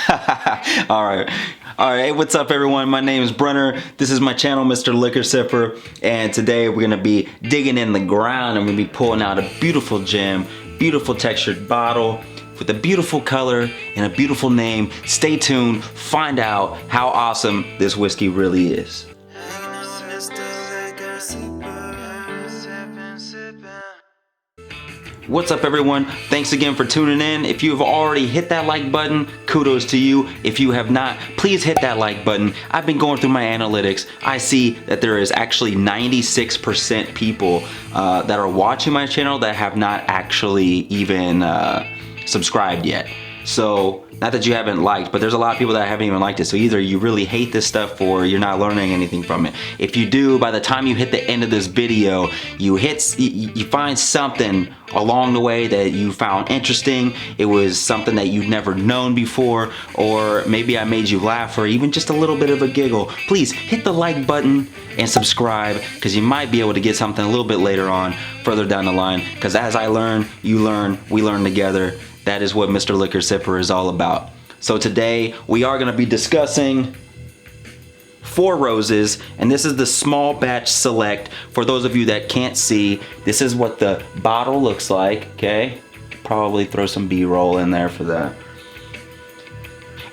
All right. All right. Hey, what's up, everyone? My name is Brenner. This is my channel, Mr. Liquor Sipper. And today we're going to be digging in the ground and we're going to be pulling out a beautiful gem, beautiful textured bottle with a beautiful color and a beautiful name. Stay tuned. Find out how awesome this whiskey really is. What's up, everyone? Thanks again for tuning in. If you have already hit that like button, kudos to you. If you have not, please hit that like button. I've been going through my analytics. I see that there is actually 96% people that are watching my channel that have not actually even subscribed yet. So, not that you haven't liked, but there's a lot of people that haven't even liked it. So either you really hate this stuff or you're not learning anything from it. If you do, by the time you hit the end of this video, you find something along the way that you found interesting. It was something that you've never known before, or maybe I made you laugh or even just a little bit of a giggle. Please hit the like button and subscribe, because you might be able to get something a little bit later on, further down the line. Because as I learn, you learn, we learn together. That is what Mr. Liquor Sipper is all about. So today we are going to be discussing Four Roses, and this is the small batch select. For those of you that can't see, this is what the bottle looks like, okay? Probably throw some B-roll in there for that.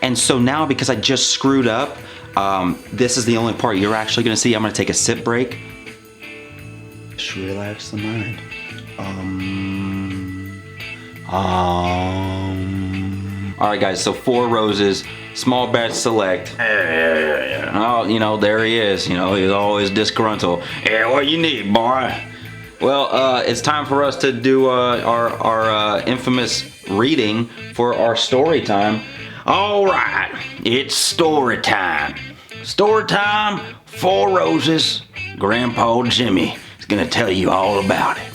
And so now, because I just screwed up, this is the only part you're actually going to see. I'm going to take a sip break. Just relax the mind. Alright guys, so Four Roses, small batch select. Oh, you know, there he is. You know, he's always disgruntled. Yeah, what you need, boy? Well, it's time for us to do our infamous reading for our story time. Alright, it's story time. Story time, Four Roses. Grandpa Jimmy is gonna tell you all about it.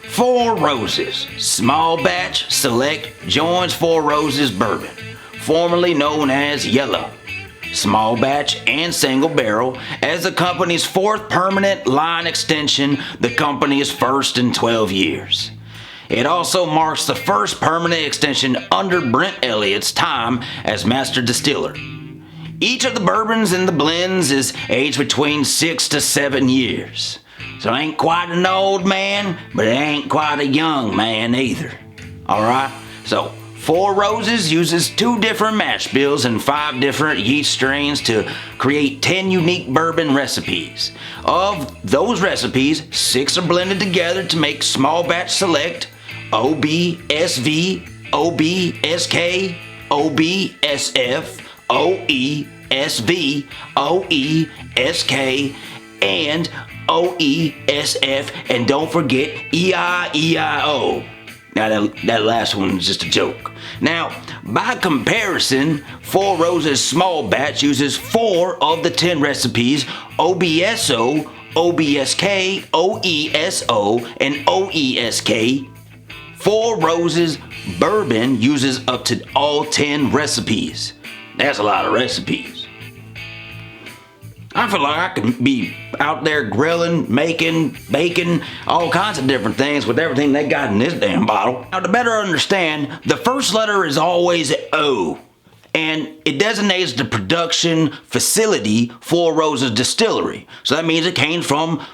Four Roses, small batch, select, joins Four Roses bourbon, formerly known as Yellow. Small batch and single barrel, as the company's fourth permanent line extension, the company's first in 12 years. It also marks the first permanent extension under Brent Elliott's time as master distiller. Each of the bourbons in the blends is aged between 6 to 7 years. So it ain't quite an old man, but it ain't quite a young man either. Alright? So, Four Roses uses 2 different mash bills and 5 different yeast strains to create 10 unique bourbon recipes. Of those recipes, 6 are blended together to make small batch select, OBSV, OBSK, OBSF, OESV, OESK, and OESF, and don't forget EIEIO. Now that last one is just a joke. Now, by comparison, Four Roses small batch uses 4 of the 10 recipes: OBSO, OBSK, OESO, and OESK. Four Roses bourbon uses up to all 10 recipes. That's a lot of recipes. I feel like I can be out there grilling, making, baking, all kinds of different things with everything they got in this damn bottle. Now, to better understand, the first letter is always O, and it designates the production facility, Four Roses Distillery. So that means it came from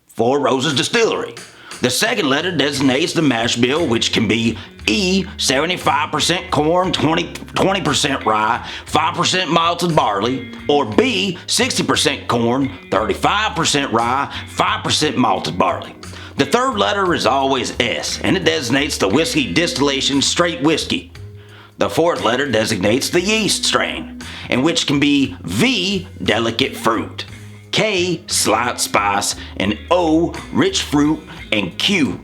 Four Roses Distillery. The second letter designates the mash bill, which can be E, 75% corn, 20% rye, 5% malted barley, or B, 60% corn, 35% rye, 5% malted barley. The third letter is always S, and it designates the whiskey distillation straight whiskey. The fourth letter designates the yeast strain, and which can be V, delicate fruit, K, slight spice, and O, rich fruit, and Q,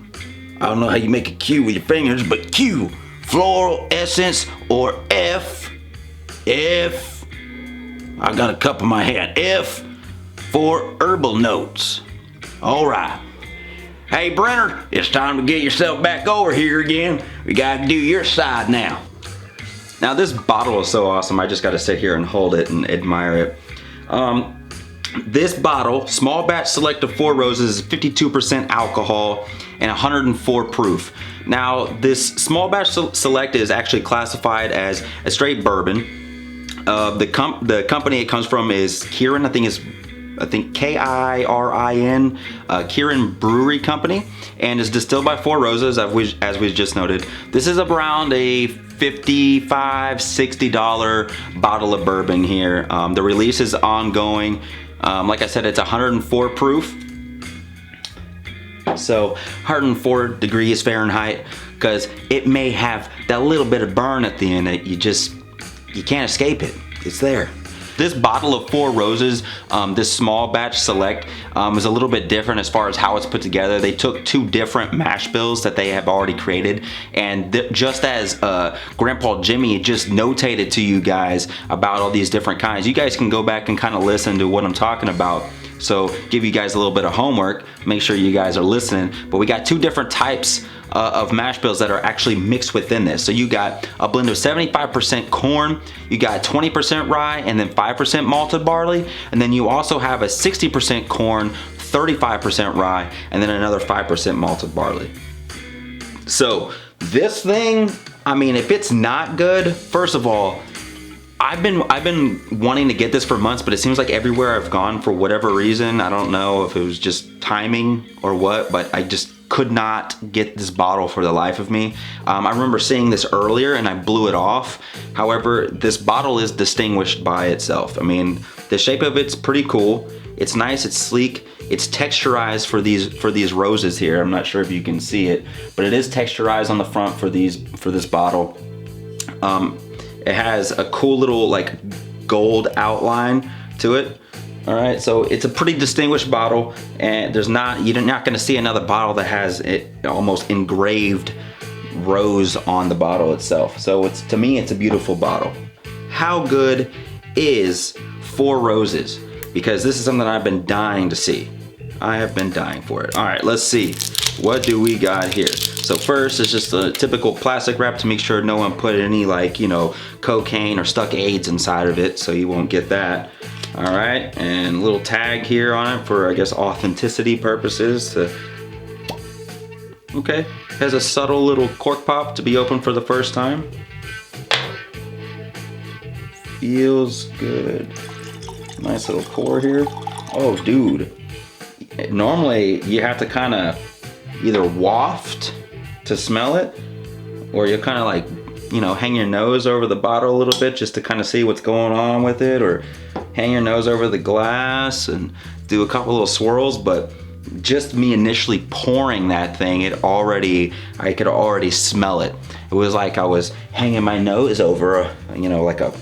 I don't know how you make a Q with your fingers, but Q, floral essence, or F, I got a cup in my hand, F for herbal notes. Alright. Hey Brenner, it's time to get yourself back over here again. We gotta do your side now. Now this bottle is so awesome, I just gotta sit here and hold it and admire it. This bottle, small batch select of Four Roses, is 52% alcohol and 104 proof. Now, this small batch select is actually classified as a straight bourbon. The company it comes from is Kirin. I think K-I-R-I-N, Kirin Brewery Company, and is distilled by Four Roses, as we just noted. This is around a $55, $60 bottle of bourbon here. The release is ongoing. Like I said, it's 104 proof. So 104 degrees Fahrenheit, because it may have that little bit of burn at the end that you can't escape it. It's there. This bottle of Four Roses, this small batch select, is a little bit different as far as how it's put together. They took 2 different mash bills that they have already created, and just as Grandpa Jimmy just notated to you guys about all these different kinds, you guys can go back and kind of listen to what I'm talking about. So give you guys a little bit of homework, make sure you guys are listening. But we got 2 different types of mash bills that are actually mixed within this. So you got a blend of 75% corn, you got 20% rye, and then 5% malted barley. And then you also have a 60% corn, 35% rye, and then another 5% malted barley. So this thing, I mean, if it's not good, first of all, I've been wanting to get this for months, but it seems like everywhere I've gone, for whatever reason, I don't know if it was just timing or what, but I just could not get this bottle for the life of me. I remember seeing this earlier and I blew it off. However, this bottle is distinguished by itself. I mean, the shape of it's pretty cool. It's nice, it's sleek, it's texturized for these roses here. I'm not sure if you can see it, but it is texturized on the front for this bottle. It has a cool little like gold outline to it. All right, so it's a pretty distinguished bottle, and you're not gonna see another bottle that has it almost engraved rose on the bottle itself. So to me, it's a beautiful bottle. How good is Four Roses? Because this is something I've been dying to see. I have been dying for it. All right, let's see. What do we got here? So first, it's just a typical plastic wrap to make sure no one put any, like, you know, cocaine or stuck AIDS inside of it, so you won't get that. All right, and a little tag here on it for, I guess, authenticity purposes. Okay, has a subtle little cork pop to be opened for the first time. Feels good. Nice little pour here. Oh, dude. Normally, you have to kind of either waft to smell it, or you kind of like, you know, hang your nose over the bottle a little bit just to kind of see what's going on with it, or hang your nose over the glass and do a couple little swirls. But just me initially pouring that thing, I could already smell it. It was like I was hanging my nose over like a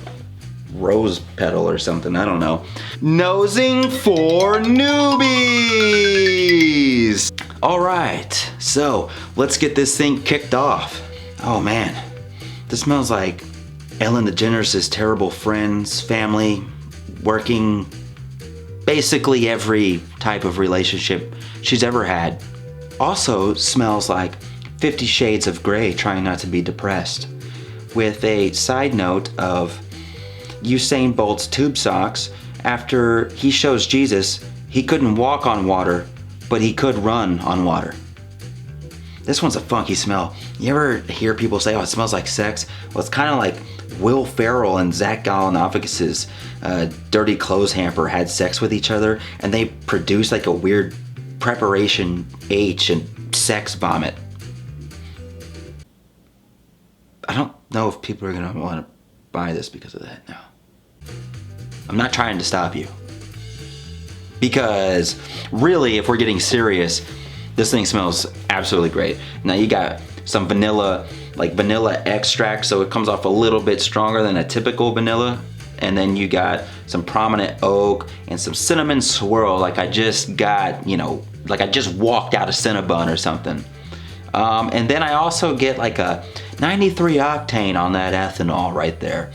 rose petal or something, I don't know. Nosing for newbies! All right, so let's get this thing kicked off. Oh man, this smells like Ellen DeGeneres' terrible friends, family, working, basically every type of relationship she's ever had. Also smells like 50 Shades of Grey, trying not to be depressed, with a side note of Usain Bolt's tube socks. After he shows Jesus he couldn't walk on water, but he could run on water. This one's a funky smell. You ever hear people say, oh, it smells like sex? Well, it's kind of like Will Ferrell and Zach Galifianakis' dirty clothes hamper had sex with each other, and they produced like a weird preparation H and sex vomit. I don't know if people are gonna want to buy this because of that now. I'm not trying to stop you. Because really, if we're getting serious, this thing smells absolutely great. Now you got some vanilla extract, so it comes off a little bit stronger than a typical vanilla. And then you got some prominent oak and some cinnamon swirl, like I just got, like I just walked out of Cinnabon or something. And then I also get like a 93 octane on that ethanol right there.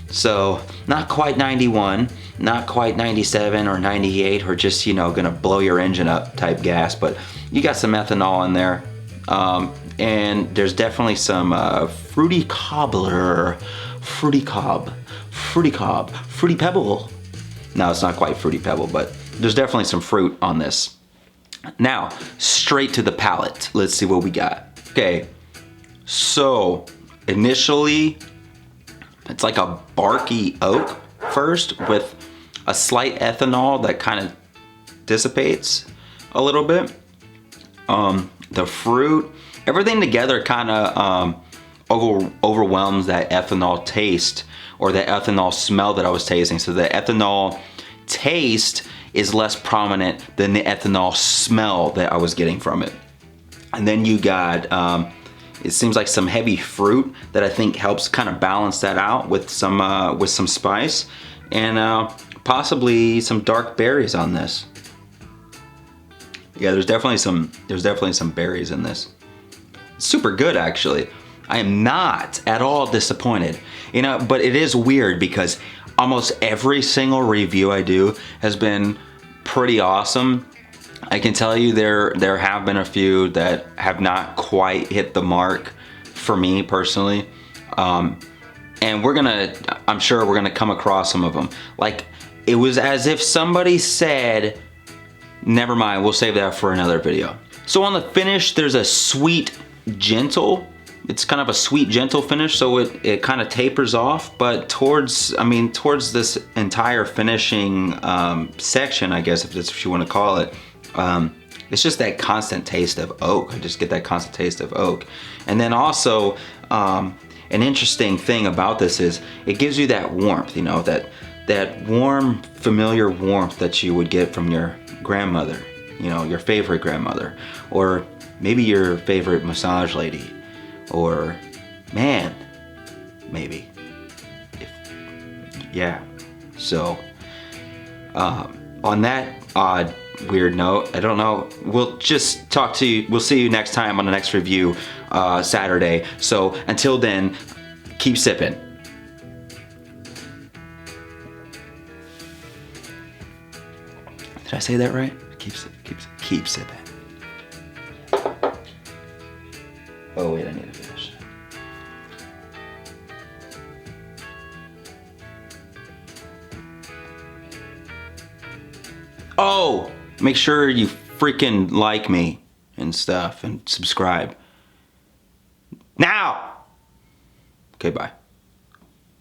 So not quite 91, not quite 97 or 98, or just, gonna blow your engine up type gas, but you got some ethanol in there. And there's definitely some fruity pebble. No, it's not quite Fruity Pebble, but there's definitely some fruit on this. Now, straight to the palate. Let's see what we got. Okay, so initially, it's like a barky oak first with a slight ethanol that kind of dissipates a little bit. The fruit, everything together kind of overwhelms that ethanol taste or the ethanol smell that I was tasting. So the ethanol taste is less prominent than the ethanol smell that I was getting from it. And then you got, it seems like some heavy fruit that I think helps kind of balance that out with some spice, and possibly some dark berries on this. Yeah, there's definitely some berries in this. Super good, actually. I am not at all disappointed. You know, but it is weird because almost every single review I do has been pretty awesome. I can tell you there have been a few that have not quite hit the mark for me personally. And I'm sure we're gonna come across some of them. Like, it was as if somebody said, never mind, we'll save that for another video. So on the finish, there's a sweet, gentle. It's kind of a sweet, gentle finish, so it kind of tapers off, but towards this entire finishing section, I guess, if that's what you want to call it, it's just that constant taste of oak. I just get that constant taste of oak. And then also, an interesting thing about this is it gives you that warmth, you know, that warm, familiar warmth that you would get from your grandmother, you know, your favorite grandmother, or maybe your favorite massage lady, or man, maybe. Yeah. So, on that odd, weird note, I don't know, we'll see you next time on the next review, Saturday. So until then, keep sipping. Did I say that right? Keep sipping. Oh wait, I need to finish. Oh, make sure you freaking like me and stuff and subscribe. Now! Okay, bye.